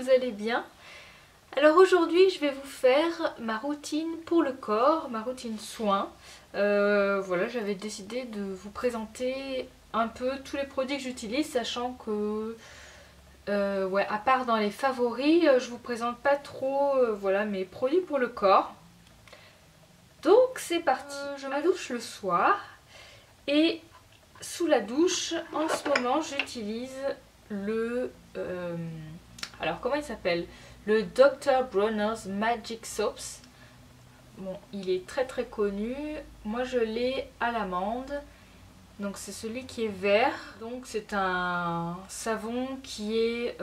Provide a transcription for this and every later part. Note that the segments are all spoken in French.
vous allez bien. Alors aujourd'hui je vais vous faire ma routine pour le corps, ma routine soin. Voilà, j'avais décidé de vous présenter un peu tous les produits que j'utilise, sachant que ouais, à part dans les favoris, je vous présente pas trop voilà, mes produits pour le corps. Donc c'est parti. Je me douche le soir et sous la douche, en ce moment j'utilise le... alors comment il s'appelle? Le Dr. Bronner's Magic Soaps. Bon, il est très très connu. Moi je l'ai à l'amande. Donc c'est celui qui est vert. Donc c'est un savon qui est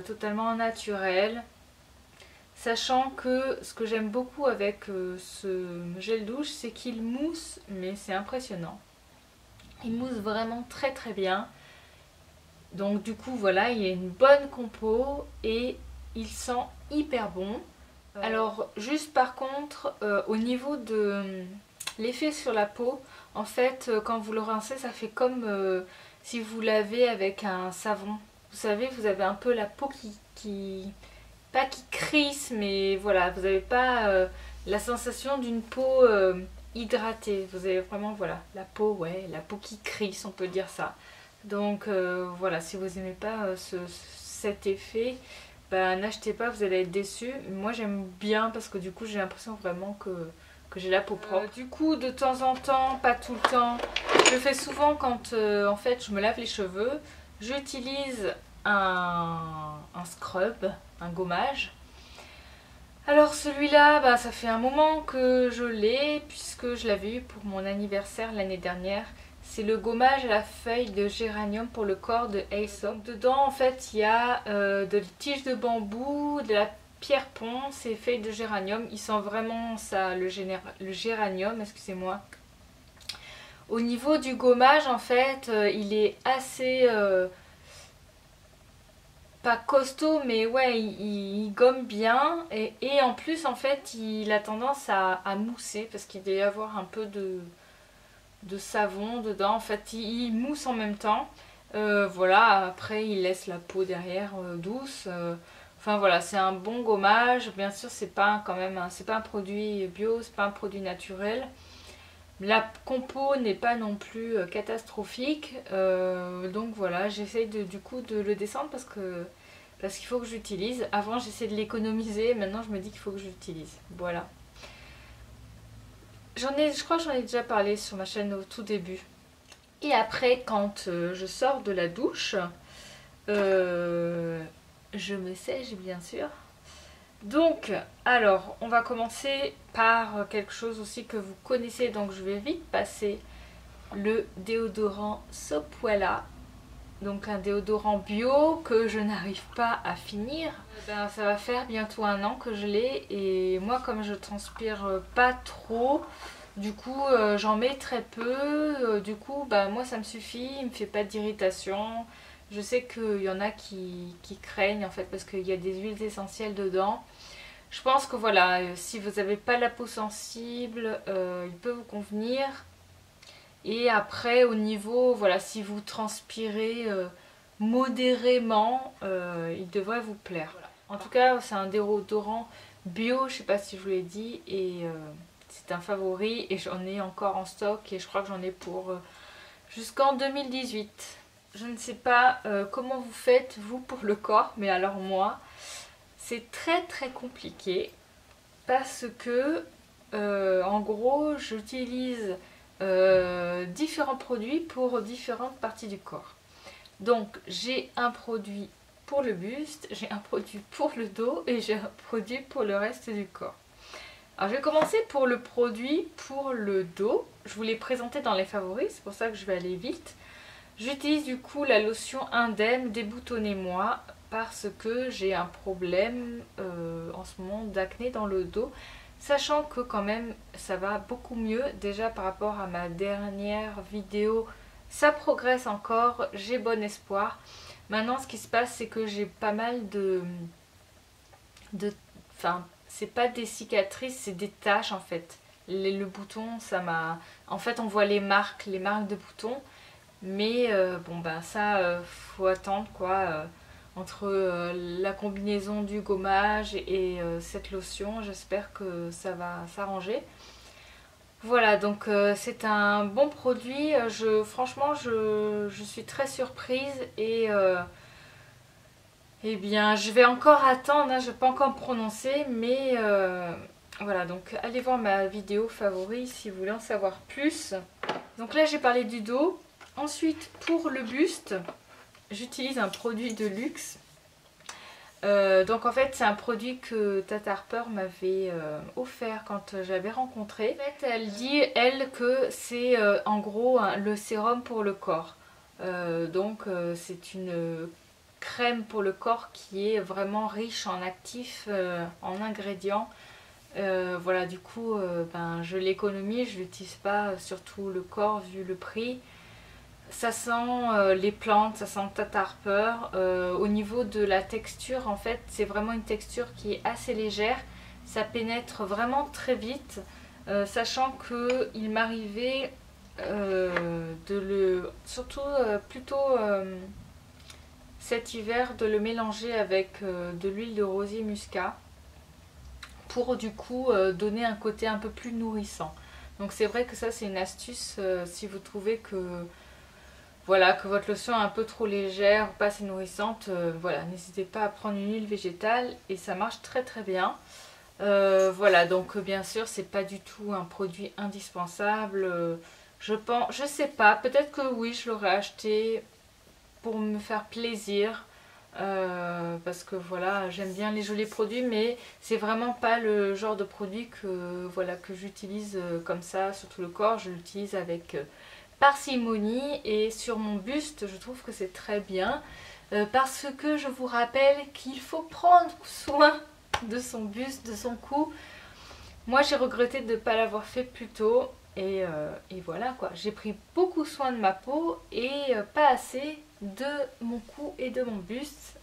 totalement naturel. Sachant que ce que j'aime beaucoup avec ce gel douche, c'est qu'il mousse, mais c'est impressionnant. Il mousse vraiment très très bien. Donc du coup voilà, il y a une bonne compo et il sent hyper bon. Alors juste par contre, au niveau de l'effet sur la peau, en fait quand vous le rincez, ça fait comme si vous lavez avec un savon. Vous savez, vous avez un peu la peau pas qui crisse, mais voilà, vous n'avez pas la sensation d'une peau hydratée. Vous avez vraiment, voilà, la peau, ouais, la peau qui crisse, on peut dire ça. Donc voilà, si vous n'aimez pas cet effet, bah, n'achetez pas, vous allez être déçus. Moi j'aime bien parce que du coup j'ai l'impression vraiment que j'ai la peau propre. Du coup de temps en temps, pas tout le temps, je le fais souvent quand en fait je me lave les cheveux. J'utilise un scrub, un gommage. Alors celui-là, bah, ça fait un moment que je l'ai puisque je l'avais eu pour mon anniversaire l'année dernière. C'est le gommage à la feuille de géranium pour le corps de Aesop. Dedans en fait il y a de tiges de bambou, de la pierre ponce et feuilles de géranium. Il sent vraiment ça, le géranium, excusez-moi. Au niveau du gommage en fait, il est assez... pas costaud, mais ouais, il gomme bien. Et en plus en fait il a tendance à mousser parce qu'il doit y avoir un peu de savon dedans. En fait il mousse en même temps. Voilà, après il laisse la peau derrière douce. Enfin voilà, c'est un bon gommage. Bien sûr c'est pas quand même c'est pas un produit bio, c'est pas un produit naturel. La compo n'est pas non plus catastrophique. Donc voilà, j'essaye du coup de le descendre parce qu'il faut que j'utilise. Avant j'essayais de l'économiser, maintenant je me dis qu'il faut que j'utilise. Voilà. Je crois que j'en ai déjà parlé sur ma chaîne au tout début. Et après, quand je sors de la douche, je me sèche bien sûr. Donc, alors, on va commencer par quelque chose aussi que vous connaissez, donc je vais vite passer le déodorant Sopuela. Donc un déodorant bio que je n'arrive pas à finir. Ben, ça va faire bientôt 1 an que je l'ai et moi comme je transpire pas trop, du coup j'en mets très peu, du coup bah, moi ça me suffit, il me fait pas d'irritation. Je sais qu'il y en a qui craignent en fait parce qu'il y a des huiles essentielles dedans. Je pense que voilà, si vous n'avez pas la peau sensible, il peut vous convenir. Et après au niveau, voilà, si vous transpirez modérément, il devrait vous plaire. Voilà. En tout cas c'est un déodorant bio, je sais pas si je vous l'ai dit, et c'est un favori et j'en ai encore en stock et je crois que j'en ai pour jusqu'en 2018. Je ne sais pas comment vous faites vous pour le corps, mais alors moi c'est très très compliqué parce que en gros j'utilise différents produits pour différentes parties du corps. Donc j'ai un produit pour le buste, j'ai un produit pour le dos et j'ai un produit pour le reste du corps. Alors je vais commencer pour le produit pour le dos. Je vous l'ai présenté dans les favoris, c'est pour ça que je vais aller vite. J'utilise du coup la lotion Indème Déboutonnez-moi parce que j'ai un problème en ce moment d'acné dans le dos. Sachant que quand même ça va beaucoup mieux déjà par rapport à ma dernière vidéo, ça progresse encore, j'ai bon espoir. Maintenant ce qui se passe c'est que j'ai pas mal enfin c'est pas des cicatrices, c'est des taches en fait. Le bouton ça m'a... En fait on voit les marques de boutons, mais bon ben ça faut attendre quoi. entre la combinaison du gommage et cette lotion. J'espère que ça va s'arranger. Voilà, donc c'est un bon produit. Franchement, je suis très surprise et eh bien, je vais encore attendre, hein, je ne vais pas encore me prononcer, mais voilà, donc allez voir ma vidéo favori si vous voulez en savoir plus. Donc là, j'ai parlé du dos. Ensuite, pour le buste, j'utilise un produit de luxe. Donc en fait, c'est un produit que Tata Harper m'avait offert quand j'avais rencontré. En fait, elle dit, elle, que c'est en gros le sérum pour le corps. Donc c'est une crème pour le corps qui est vraiment riche en actifs, en ingrédients. Voilà, du coup, ben, je l'économise, je l'utilise pas sur tout le corps vu le prix. Ça sent les plantes, ça sent Tata Harper. Au niveau de la texture, en fait, c'est vraiment une texture qui est assez légère. Ça pénètre vraiment très vite, sachant qu'il m'arrivait surtout plutôt cet hiver, de le mélanger avec de l'huile de rosier muscat pour du coup donner un côté un peu plus nourrissant. Donc c'est vrai que ça c'est une astuce si vous trouvez que voilà, que votre lotion est un peu trop légère ou pas assez nourrissante, voilà, n'hésitez pas à prendre une huile végétale et ça marche très très bien. Voilà, donc bien sûr c'est pas du tout un produit indispensable. Je sais pas, peut-être que oui, je l'aurais acheté pour me faire plaisir. Parce que voilà, j'aime bien les jolis produits, mais c'est vraiment pas le genre de produit que voilà, que j'utilise comme ça sur tout le corps. Je l'utilise avec parcimonie et sur mon buste, je trouve que c'est très bien parce que je vous rappelle qu'il faut prendre soin de son buste, de son cou. Moi, j'ai regretté de ne pas l'avoir fait plus tôt et voilà quoi. J'ai pris beaucoup soin de ma peau et pas assez de mon cou et de mon buste.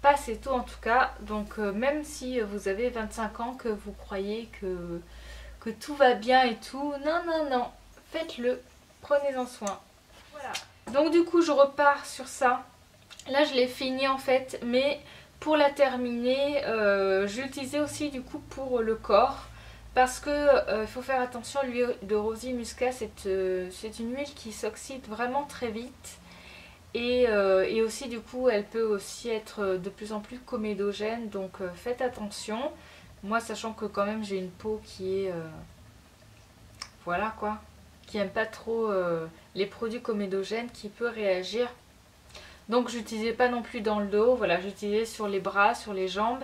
Pas assez tôt en tout cas. Donc même si vous avez 25 ans, que vous croyez que tout va bien et tout, non, non, non, faites-le, prenez-en soin. Voilà. Donc du coup, je repars sur ça. Là, je l'ai fini en fait, mais pour la terminer, je l'utilisais aussi du coup pour le corps. Parce que il faut faire attention, l'huile de rosier muscat, c'est une huile qui s'oxyde vraiment très vite. Et aussi du coup elle peut aussi être de plus en plus comédogène, donc faites attention. Moi sachant que quand même j'ai une peau qui est voilà quoi, qui aime pas trop les produits comédogènes, qui peut réagir. Donc j'utilisais pas non plus dans le dos, voilà, j'utilisais sur les bras, sur les jambes.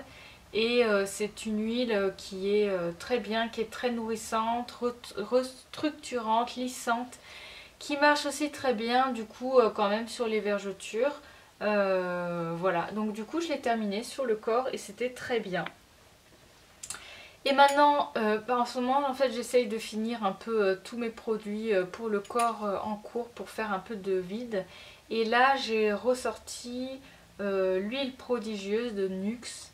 Et c'est une huile qui est très bien, qui est très nourrissante, restructurante, lissante, qui marche aussi très bien du coup quand même sur les vergetures. Voilà, donc du coup je l'ai terminé sur le corps et c'était très bien. Et maintenant, en ce moment en fait j'essaye de finir un peu tous mes produits pour le corps en cours pour faire un peu de vide. Et là j'ai ressorti l'huile prodigieuse de Nuxe.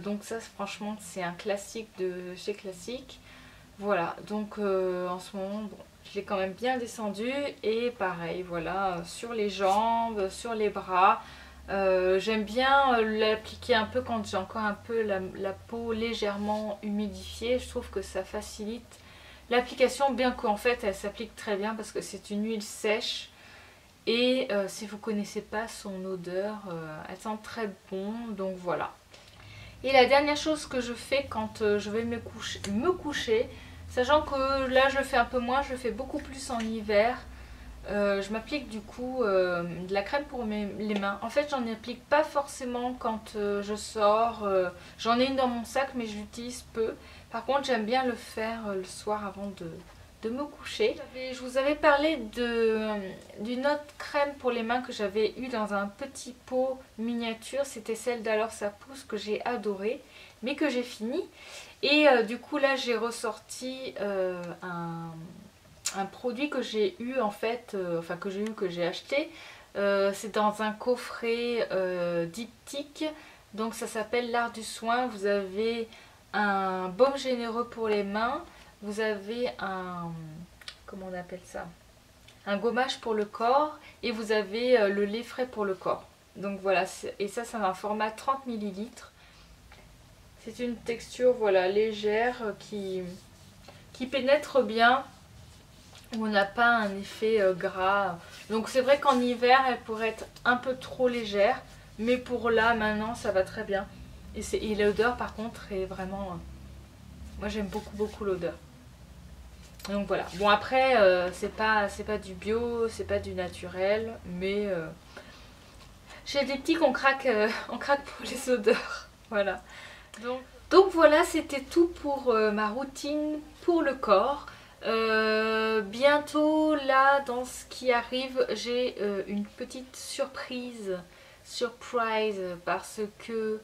Donc ça franchement c'est un classique de chez Classique. Voilà, donc en ce moment, bon, je l'ai quand même bien descendu et pareil, voilà, sur les jambes, sur les bras. J'aime bien l'appliquer un peu quand j'ai encore un peu la peau légèrement humidifiée. Je trouve que ça facilite l'application, bien qu'en fait elle s'applique très bien parce que c'est une huile sèche. Et si vous ne connaissez pas son odeur, elle sent très bon, donc voilà. Et la dernière chose que je fais quand je vais me coucher, sachant que là je le fais un peu moins, je le fais beaucoup plus en hiver, je m'applique du coup de la crème pour les mains. En fait j'en applique pas forcément quand je sors, j'en ai une dans mon sac mais je l'utilise peu. Par contre j'aime bien le faire le soir avant de me coucher. Je vous avais parlé d'une autre crème pour les mains que j'avais eue dans un petit pot miniature. C'était celle d'Alors ça pousse que j'ai adorée, mais que j'ai fini. Et du coup là j'ai ressorti un produit que j'ai eu en fait, enfin que j'ai acheté. C'est dans un coffret diptyque. Donc ça s'appelle l'art du soin. Vous avez un baume généreux pour les mains. Vous avez comment on appelle ça, un gommage pour le corps et vous avez le lait frais pour le corps. Donc voilà, et ça c'est un format 30 ml. C'est une texture voilà, légère qui pénètre bien, où on n'a pas un effet gras. Donc c'est vrai qu'en hiver elle pourrait être un peu trop légère, mais pour là maintenant ça va très bien. Et l'odeur par contre est vraiment... moi j'aime beaucoup l'odeur. Donc voilà. Bon après c'est pas du bio, c'est pas du naturel, mais j'ai des petits qu'on craque, on craque pour les odeurs. Voilà. Donc voilà, c'était tout pour ma routine pour le corps. Bientôt là dans ce qui arrive, j'ai une petite surprise parce que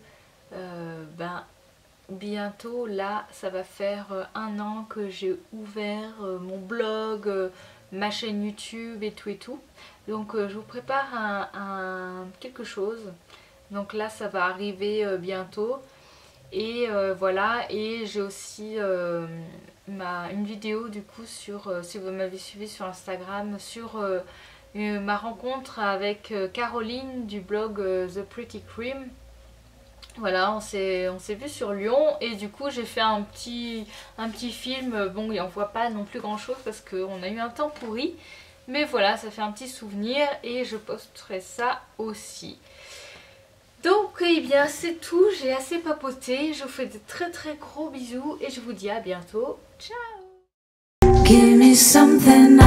bientôt là ça va faire 1 an que j'ai ouvert mon blog, ma chaîne YouTube et tout. Donc je vous prépare quelque chose. Donc là ça va arriver bientôt. Et voilà, et j'ai aussi une vidéo du coup sur, si vous m'avez suivi sur Instagram, sur ma rencontre avec Caroline du blog The Pretty Cream. Voilà, on s'est vu sur Lyon et du coup j'ai fait un petit film. Bon, et on voit pas non plus grand chose parce qu'on a eu un temps pourri, mais voilà, ça fait un petit souvenir et je posterai ça aussi. Donc eh bien c'est tout, j'ai assez papoté, je vous fais de très gros bisous et je vous dis à bientôt. Ciao! Give me something